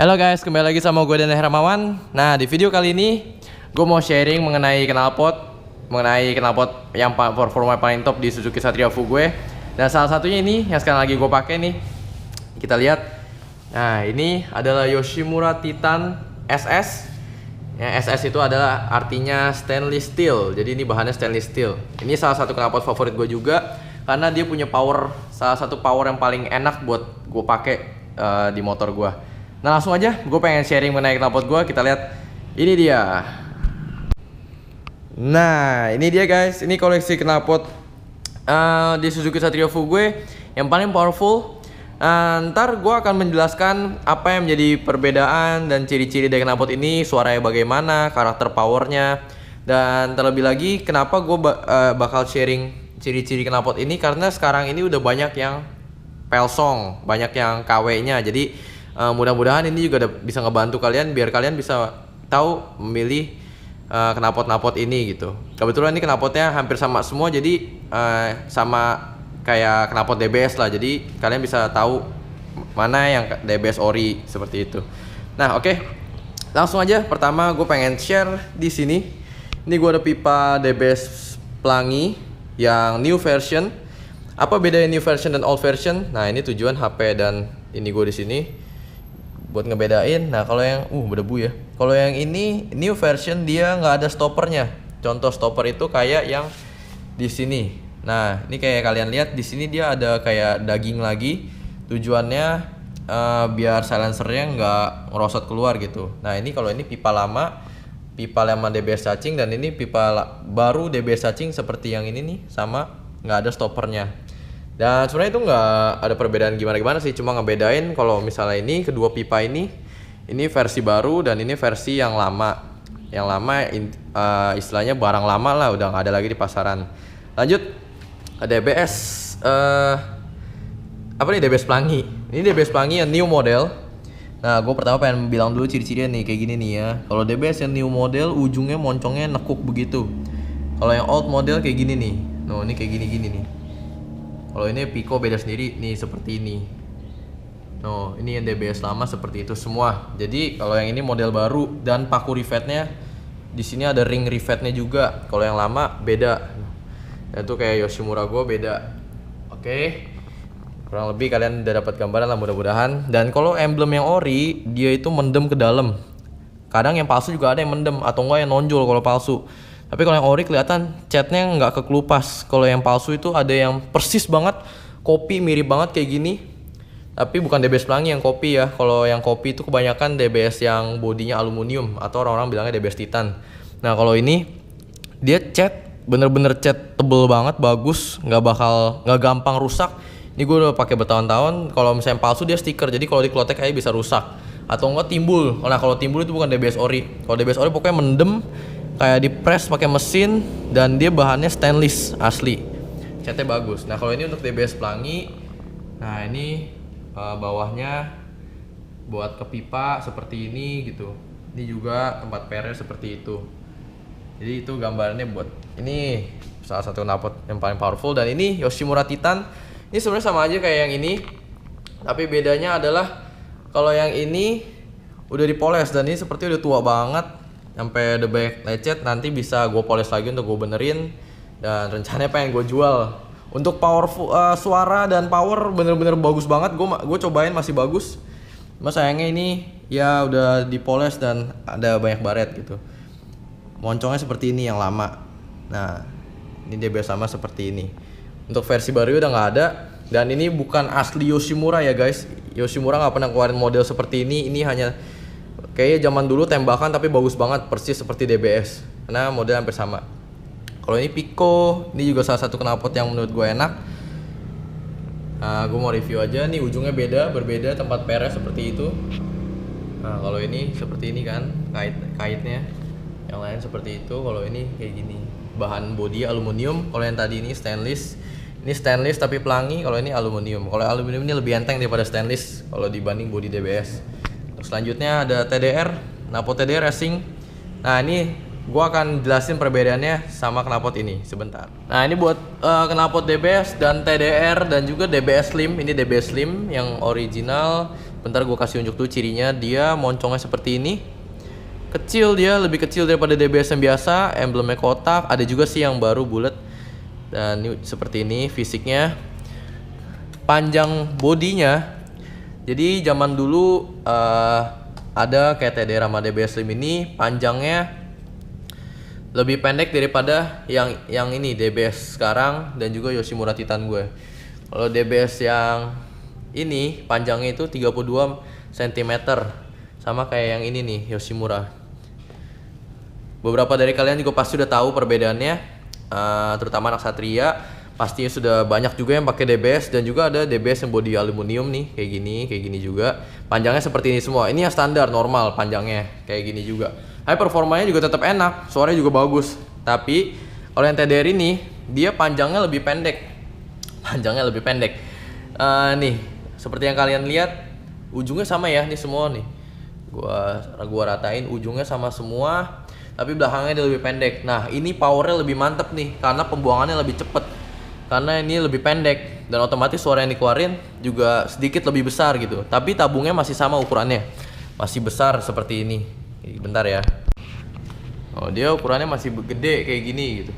Halo guys, kembali lagi sama gue Dan Hermawan. Nah, di video kali ini gue mau sharing mengenai knalpot yang performa paling top di Suzuki Satria Fu gue. Dan salah satunya ini yang sekarang lagi gue pakai nih. Kita lihat. Nah, ini adalah Yoshimura Titan SS. Ya, SS itu adalah artinya stainless steel. Jadi ini bahannya stainless steel. Ini salah satu knalpot favorit gue juga karena dia punya salah satu power yang paling enak buat gue pakai di motor gue. Nah, langsung aja gue pengen sharing mengenai knalpot gue. Kita lihat. Ini dia. Nah, ini dia guys. Ini koleksi knalpot di Suzuki Satria Fu gue yang paling powerful. Ntar gue akan menjelaskan apa yang menjadi perbedaan dan ciri-ciri dari knalpot ini, suaranya bagaimana, karakter powernya, dan terlebih lagi kenapa gue bakal sharing ciri-ciri knalpot ini, karena sekarang ini udah banyak yang Pelsong, banyak yang KW-nya. Jadi mudah-mudahan ini juga bisa ngebantu kalian biar kalian bisa tahu memilih knalpot-knalpot ini gitu. Kebetulan ini knalpotnya hampir sama semua, jadi sama kayak knalpot DBS lah, jadi kalian bisa tahu mana yang DBS ori seperti itu. Nah, oke. Langsung aja. Pertama gue pengen share di sini. Ini gue ada pipa DBS pelangi yang new version. Apa bedanya new version dan old version? Nah, ini tujuan HP dan ini gue di sini buat ngebedain. Nah, kalau yang berdebu ya. Kalau yang ini new version dia nggak ada stoppernya. Contoh stopper itu kayak yang di sini. Nah, ini kayak kalian lihat di sini dia ada kayak daging lagi. Tujuannya biar silencernya nggak ngerosot keluar gitu. Nah, ini kalau ini pipa lama DBS cacing, dan ini pipa baru DBS cacing seperti yang ini nih, sama nggak ada stoppernya. Dan sebenarnya itu nggak ada perbedaan gimana sih, cuma ngebedain kalau misalnya ini kedua pipa ini versi baru dan ini versi yang lama. Yang lama istilahnya barang lama lah, udah nggak ada lagi di pasaran. Lanjut. DBS DBS pelangi. Ini DBS pelangi yang new model. Nah, gue pertama pengen bilang dulu ciri-cirinya nih, kayak gini nih ya. Kalau DBS yang new model ujungnya moncongnya nekuk begitu. Kalau yang old model kayak gini nih. Nah, ini kayak gini nih. Kalau ini Pico beda sendiri nih, seperti ini. Nah, ini yang DBS lama seperti itu semua. Jadi kalau yang ini model baru dan paku rivetnya di sini ada ring rivetnya juga. Kalau yang lama beda. Itu kayak Yoshimura gue beda. Oke. Kurang lebih kalian udah dapat gambaran lah mudah-mudahan. Dan kalau emblem yang ori, dia itu mendem ke dalam. Kadang yang palsu juga ada yang mendem atau enggak yang nonjol kalau palsu. Tapi kalau yang ori kelihatan catnya nggak kekelupas. Kalau yang palsu itu ada yang persis banget, kopi mirip banget kayak gini. Tapi bukan DBS pelangi yang kopi ya. Kalau yang kopi itu kebanyakan DBS yang bodinya aluminium atau orang-orang bilangnya DBS Titan. Nah, kalau ini dia cat bener-bener cat tebel banget, bagus, nggak gampang rusak. Ini gue udah pakai bertahun-tahun. Kalau misalnya palsu dia stiker, jadi kalau diklotek kayak bisa rusak atau enggak timbul. Nah, kalau timbul itu bukan DBS ori. Kalau DBS ori pokoknya mendem, kayak dipres pakai mesin, dan dia bahannya stainless asli, catnya bagus. Nah, kalau ini untuk DBS pelangi, nah ini bawahnya buat ke pipa seperti ini gitu. Ini juga tempat pernya seperti itu. Jadi itu gambarnya buat ini salah satu knalpot yang paling powerful. Dan ini Yoshimura Titan. Ini sebenarnya sama aja kayak yang ini, tapi bedanya adalah kalau yang ini udah dipoles dan ini seperti udah tua banget, sampai udah banyak lecet. Nanti bisa gue poles lagi untuk gue benerin, dan rencananya pengen gue jual. Untuk powerful suara dan power bener-bener bagus banget. Gue cobain masih bagus. Mas sayangnya ini ya udah dipoles dan ada banyak baret gitu. Moncongnya seperti ini yang lama. Nah, ini dia biasa sama seperti ini. Untuk versi baru udah nggak ada. Dan ini bukan asli Yoshimura ya guys. Yoshimura nggak pernah keluarin model seperti ini. Ini hanya kayaknya zaman dulu tembakan tapi bagus banget, persis seperti DBS. Karena model hampir sama. Kalau ini Pico, ini juga salah satu knalpot yang menurut gue enak. Nah, gue mau review aja nih, ujungnya berbeda, tempat pernya seperti itu. Nah, kalau ini seperti ini kan kaitnya. Yang lain seperti itu. Kalau ini kayak gini, bahan bodi aluminium. Kalau yang tadi ini stainless. Ini stainless tapi pelangi. Kalau ini aluminium. Kalau aluminium ini lebih enteng daripada stainless kalau dibanding bodi DBS. Terus selanjutnya ada TDR, knalpot TDR racing. Nah, ini gua akan jelasin perbedaannya sama knalpot ini sebentar. Nah, ini buat knalpot DBS dan TDR dan juga DBS Slim. Ini DBS Slim yang original Bentar gue kasih unjuk dulu cirinya. Dia moncongnya seperti ini. Kecil, dia lebih kecil daripada DBS yang biasa. Emblemnya kotak. Ada juga sih yang baru bulat. Dan ini seperti ini fisiknya. Panjang bodinya. Jadi zaman dulu ada kayak TDR sama DBS Slim ini panjangnya lebih pendek daripada yang ini DBS sekarang dan juga Yoshimura Titan gue. Kalau DBS yang ini panjangnya itu 32 cm sama kayak yang ini nih Yoshimura. Beberapa dari kalian juga pasti udah tahu perbedaannya, terutama anak Satria. Pastinya sudah banyak juga yang pakai DBS dan juga ada DBS yang body aluminium nih kayak gini juga. Panjangnya seperti ini semua. Ini yang standar normal panjangnya kayak gini juga. High performanya juga tetap enak, suaranya juga bagus. Tapi kalau yang TDR ini dia panjangnya lebih pendek. Panjangnya lebih pendek. Nih, seperti yang kalian lihat ujungnya sama ya nih semua nih. Gua ratain ujungnya sama semua, tapi belakangnya dia lebih pendek. Nah, ini powernya lebih mantep nih karena pembuangannya lebih cepet. Karena ini lebih pendek dan otomatis suara yang dikeluarin juga sedikit lebih besar gitu. Tapi tabungnya masih sama ukurannya. Masih besar seperti ini. Bentar ya. Oh, dia ukurannya masih gede kayak gini gitu.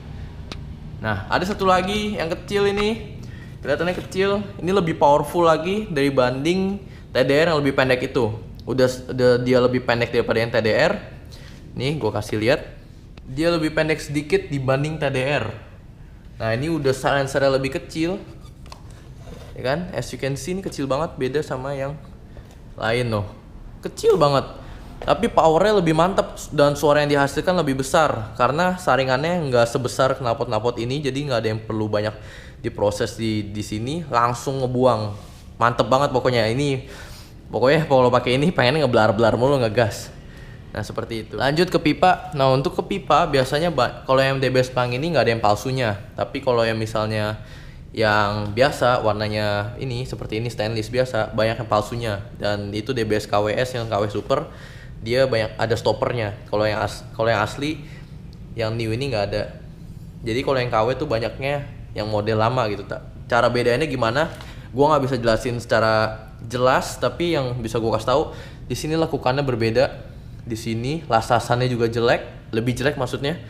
Nah, ada satu lagi yang kecil ini. Kelihatannya kecil. Ini lebih powerful lagi dari banding TDR yang lebih pendek itu. Udah dia lebih pendek daripada yang TDR. Nih, gua kasih lihat. Dia lebih pendek sedikit dibanding TDR. Nah, ini udah silencer lebih kecil. Ya kan? As you can see ini kecil banget, beda sama yang lain loh. Kecil banget. Tapi powernya lebih mantap dan suara yang dihasilkan lebih besar karena saringannya nggak sebesar knalpot-knalpot ini, jadi nggak ada yang perlu banyak diproses di sini, langsung ngebuang. Mantep banget pokoknya. Ini pokoknya kalau pakai ini pengennya ngeblar-blar mulu, ngegas. Nah, seperti itu. Lanjut ke pipa. Nah, untuk ke pipa biasanya kalau yang DBS Pang ini nggak ada yang palsunya. Tapi kalau yang misalnya yang biasa warnanya ini seperti ini stainless biasa, banyak yang palsunya. Dan itu DBS KWS yang KW Super, dia banyak ada stoppernya. Kalau yang asli yang new ini nggak ada. Jadi kalau yang KW tuh banyaknya yang model lama gitu. Cara bedanya gimana? Gua nggak bisa jelasin secara jelas, tapi yang bisa gua kasih tahu di sini lekukannya berbeda. Di sini lasasannya juga jelek, lebih jelek maksudnya,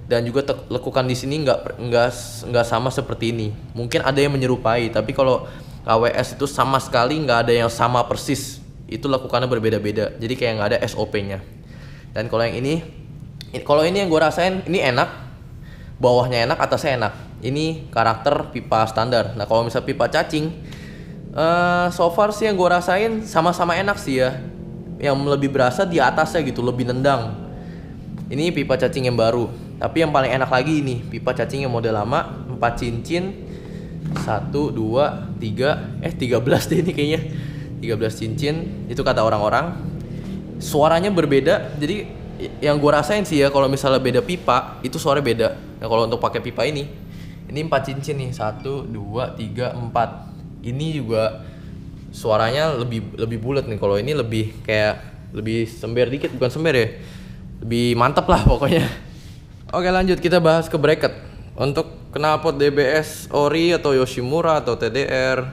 dan juga lekukan di sini nggak sama seperti ini. Mungkin ada yang menyerupai, tapi kalau KWS itu sama sekali nggak ada yang sama persis. Itu lekukannya berbeda-beda, jadi kayak nggak ada SOP-nya. Dan kalau yang ini yang gue rasain ini enak, bawahnya enak, atasnya enak. Ini karakter pipa standar. Nah, kalau misal pipa cacing, so far sih yang gue rasain sama-sama enak sih ya. Yang lebih berasa di atasnya gitu, lebih nendang. Ini pipa cacing yang baru. Tapi yang paling enak lagi ini pipa cacing yang model lama, 4 cincin. 1, 2, 3, 13 deh ini kayaknya. 13 cincin, itu kata orang-orang. Suaranya berbeda. Jadi yang gue rasain sih ya, kalau misalnya beda pipa, itu suara beda. Nah, kalau untuk pakai pipa ini 4 cincin nih. 1, 2, 3, 4. Ini juga suaranya lebih bulat nih. Kalau ini lebih kayak lebih sember dikit, bukan sember ya, lebih mantap lah pokoknya. Oke, lanjut kita bahas ke bracket. Untuk knalpot DBS Ori atau Yoshimura atau TDR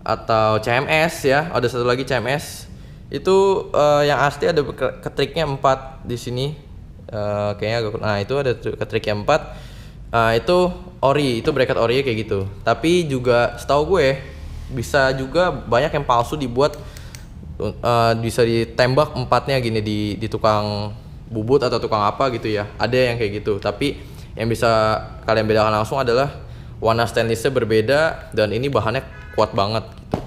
atau CMS ya, ada satu lagi CMS itu yang asli ada ketriknya 4 di sini. Kayaknya nah itu ada ketriknya 4. Itu Ori, itu bracket Ori kayak gitu. Tapi juga setahu gue bisa juga banyak yang palsu dibuat, bisa ditembak 4-nya gini di tukang bubut atau tukang apa gitu ya. Ada yang kayak gitu. Tapi yang bisa kalian bedakan langsung adalah warna stainlessnya berbeda dan ini bahannya kuat banget gitu.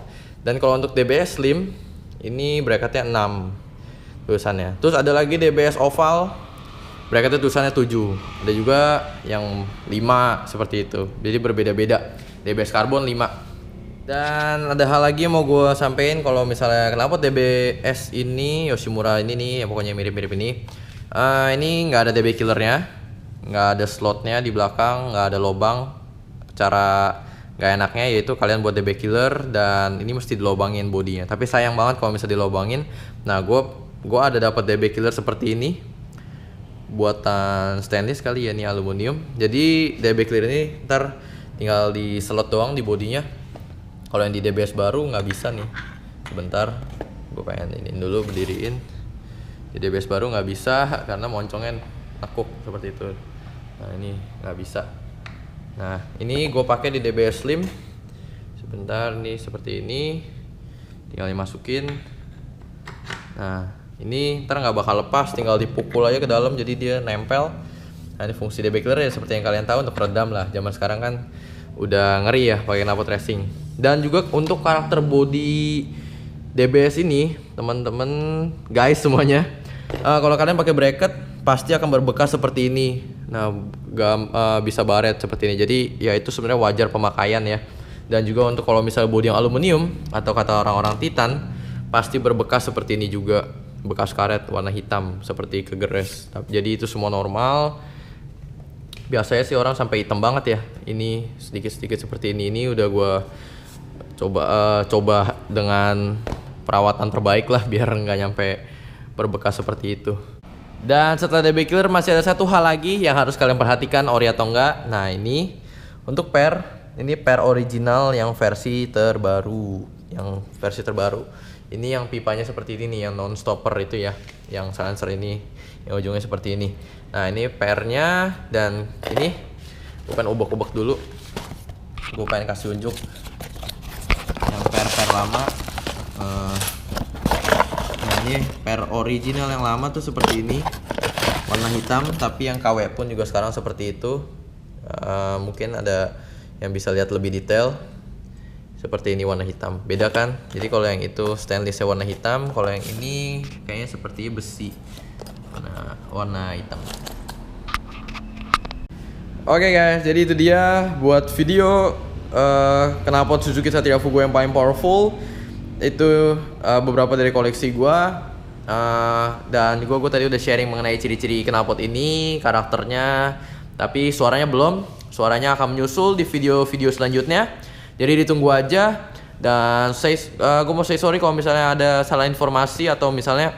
Dan kalau untuk DBS Slim ini bracketnya 6 tulisannya. Terus ada lagi DBS Oval, bracketnya tulisannya 7. Ada juga yang 5 seperti itu. Jadi berbeda-beda. DBS Carbon 5. Dan ada hal lagi yang mau gue sampein, kalau misalnya kenapa DBS ini Yoshimura ini nih yang pokoknya mirip-mirip ini. Ini nggak ada DB killernya, nggak ada slotnya di belakang, nggak ada lubang. Cara nggak enaknya yaitu kalian buat DB killer dan ini mesti dilobangin bodinya. Tapi sayang banget kalau misalnya dilobangin. Nah, gue ada dapat DB killer seperti ini, buatan stainless kali ya, ini aluminium. Jadi DB killer ini ntar tinggal di slot doang di bodinya. Kalau yang di DBS baru nggak bisa nih. Sebentar. Gue pengen ini dulu berdiriin. Di DBS baru nggak bisa karena moncongnya nekuk seperti itu. Nah ini nggak bisa. Nah ini gue pakai di DBS Slim. Sebentar nih seperti ini, tinggal dimasukin. Nah ini ntar nggak bakal lepas, tinggal dipukul aja ke dalam jadi dia nempel. Nah ini fungsi DB killer ya seperti yang kalian tahu untuk redam lah. Zaman sekarang kan udah ngeri ya pakai knalpot racing. Dan juga untuk karakter body DBS ini teman-teman guys semuanya, kalau kalian pakai bracket pasti akan berbekas seperti ini. Nah bisa baret seperti ini. Jadi ya itu sebenarnya wajar pemakaian ya. Dan juga untuk kalau misalnya body yang aluminium atau kata orang-orang Titan pasti berbekas seperti ini juga, bekas karet warna hitam seperti kegeres. Jadi itu semua normal. Biasanya sih orang sampai hitam banget ya. Ini sedikit-sedikit seperti ini. Ini udah gue coba dengan perawatan terbaik lah biar nggak nyampe berbekas seperti itu. Dan setelah DB killer masih ada satu hal lagi yang harus kalian perhatikan ori atau enggak. Nah ini untuk ini per original yang versi terbaru, ini yang pipanya seperti ini nih, yang non stopper itu ya, yang silencer ini yang ujungnya seperti ini. Nah ini pernya, dan ini gue pengen ubek-ubek dulu, gue pengen kasih unjuk yang per lama. Nah ini per original yang lama tuh seperti ini, warna hitam, tapi yang KW pun juga sekarang seperti itu. Mungkin ada yang bisa lihat lebih detail, seperti ini warna hitam, beda kan? Jadi kalau yang itu stainlessnya warna hitam, kalau yang ini kayaknya seperti besi warna hitam. Oke guys, jadi itu dia buat video knalpot Suzuki Satria Fugo yang paling powerful. Itu beberapa dari koleksi gua. Dan gue tadi udah sharing mengenai ciri-ciri knalpot ini, karakternya, tapi suaranya belum. Suaranya akan menyusul di video-video selanjutnya. Jadi ditunggu aja. Dan gue mau say sorry kalau misalnya ada salah informasi atau misalnya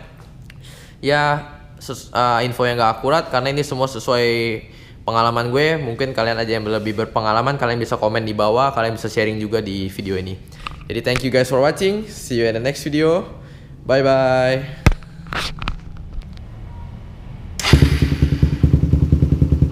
ya info yang gak akurat, karena ini semua sesuai pengalaman gue. Mungkin kalian aja yang lebih berpengalaman, kalian bisa komen di bawah, kalian bisa sharing juga di video ini. Jadi thank you guys for watching. See you in the next video. Bye bye.